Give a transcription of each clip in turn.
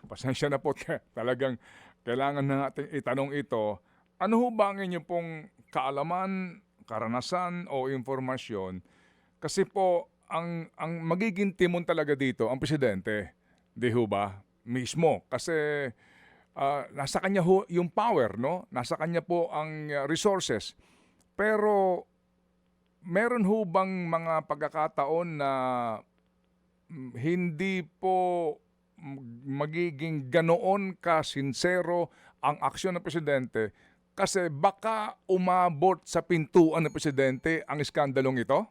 pasensya na po, talagang kailangan na natin itanong ito. Ano ho ba ang inyong pong kaalaman, karanasan o informasyon? Kasi po, ang magiging timon talaga dito, ang presidente, di ho ba? Mismo. Kasi nasa kanya ho yung power, no? Nasa kanya po ang resources. Pero meron ho bang mga pagkakataon na hindi po magiging ganoon ka sincero ang aksyon ng presidente kasi baka umabot sa pintuan ng presidente ang iskandalong ito?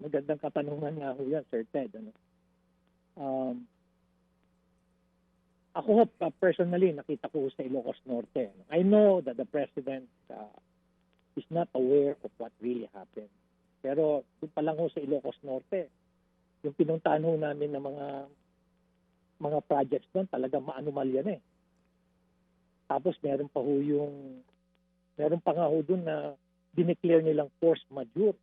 Magandang katanungan nga ho yan, Sir Ted. Ano? Ako personally, nakita ko sa Ilocos Norte. I know that the President is not aware of what really happened. Pero doon pa lang ho sa Ilocos Norte, yung pinuntahan ho namin ng mga projects doon, talagang maanumalya na eh. Tapos meron pa nga ho doon na dineclare nilang force majeure.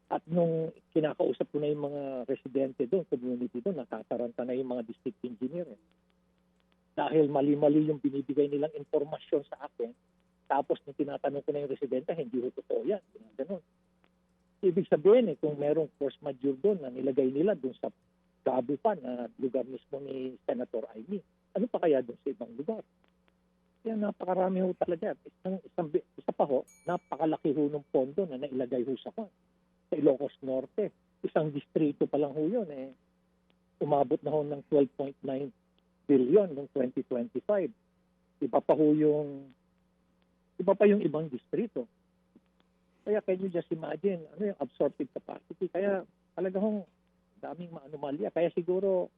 At nung kinakausap ko na yung mga residente doon, community doon, natataranta na yung mga district engineer. Dahil mali-mali yung binibigay nilang informasyon sa akin, tapos nung tinatanong ko na yung residente, hindi ho totoo yan. Ganun. Ibig sabihin kung merong force majeure doon na nilagay nila doon sa Gabo pa na lugar mismo ni Senator Amy, ano pa kaya doon sa ibang lugar? Kaya napakarami ho talaga. Isa pa ho, napakalaki ho ng pondo na nailagay ho sa Ilocos Norte. Isang distrito pa lang ho yun. Umabot na ho ng 12.9 billion noong 2025. Iba pa yung ibang distrito. Kaya can you just imagine ano yung absorptive capacity? Kaya talaga hong daming maanomalya. Kaya siguro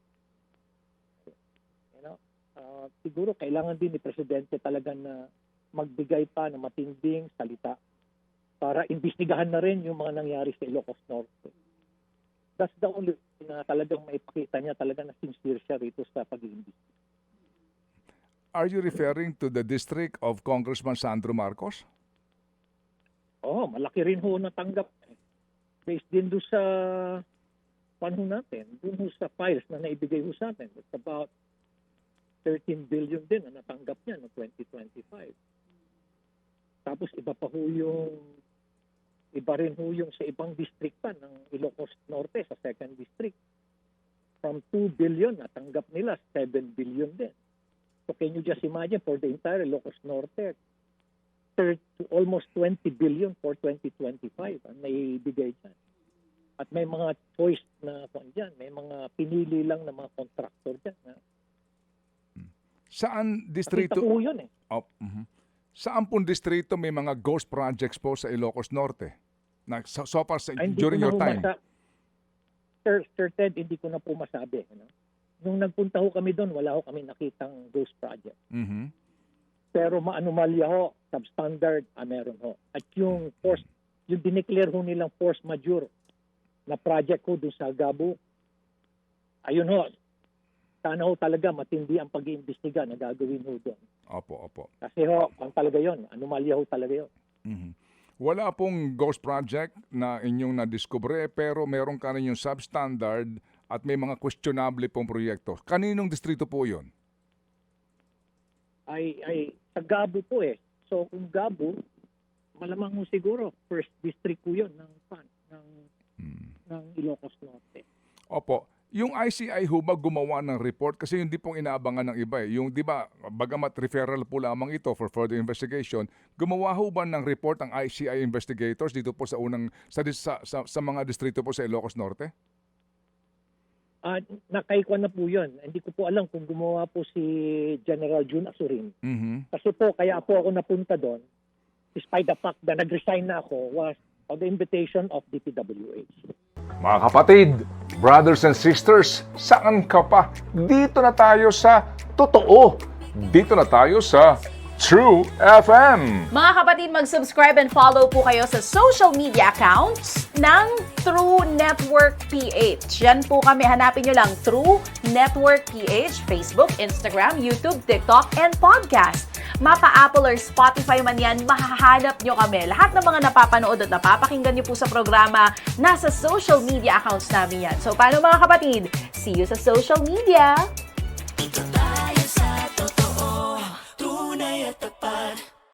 siguro kailangan din ni Presidente talaga na magbigay pa ng matinding salita para imbestigahan na rin yung mga nangyari sa Ilocos Norte. That's the only thing na talagang maipakita niya talaga na sincere siya rito sa pag-iimbestiga. Are you referring to the district of Congressman Sandro Marcos? Malaki rin ho natanggap. Based din doon sa panahon natin, doon ho sa files na naibigay ho sa atin. It's about 13 billion din na natanggap niya noong 2025. Tapos iba rin ho yung sa ibang district pa ng Ilocos Norte sa 2nd District. From 2 billion, natanggap nila 7 billion din. So can you just imagine for the entire Ilocos Norte, almost 20 billion for 2025 ang naibigay dyan. At may mga choice na dyan, may mga pinili lang na mga contractor dyan. Saan distrito? Nakita ko yun Saan pong distrito may mga ghost projects po sa Ilocos Norte? So far during your time? Sir Ted, hindi ko na po masabi. Nung nagpunta ho kami doon, wala ho kami nakitang ghost project. Mm-hmm. Pero maanomalya ho, substandard, meron ho. At yung dineclare ho nilang force majeure na project ho doon sa Gabo, ayun ho, sana ho talaga matindi ang pag-iimbestiga na gagawin ho doon. Opo. Kasi ho, talaga yon, anomalya ho talaga yon. Mm-hmm. Wala pong ghost project na inyong nadiskubre pero meron ka rin yung substandard at may mga questionable pong proyekto. Kaninong distrito po yon? Ay sa Gabo po So kung Gabo, malamang mo siguro first district po 'yon ng Ilocos Norte. Opo. Yung ICI ho ba gumawa ng report kasi hindi pong inaabangan ng iba Yung 'di ba, bagamat referral po lamang ito for further investigation, gumawa ho ba ng report ang ICI investigators dito po sa mga distrito po sa Ilocos Norte? Nakaikwan na po yun. Hindi ko po alam kung gumawa po si General June Asurin. Mm-hmm. Kasi po, kaya po ako napunta doon, despite the fact na nag-resign na ako, was on the invitation of DPWH. Mga kapatid, brothers and sisters, saan ka pa? Dito na tayo sa totoo. Dito na tayo sa True FM. Mga kapatid, mag-subscribe and follow po kayo sa social media accounts ng True Network PH. Yan po kami, hanapin nyo lang True Network PH, Facebook, Instagram, YouTube, TikTok, and podcast. mapa Apple or Spotify man yan, mahahanap nyo kami. Lahat ng mga napapanood at napapakinggan nyo po sa programa, nasa social media accounts namin yan. So paano mga kapatid? See you sa social media!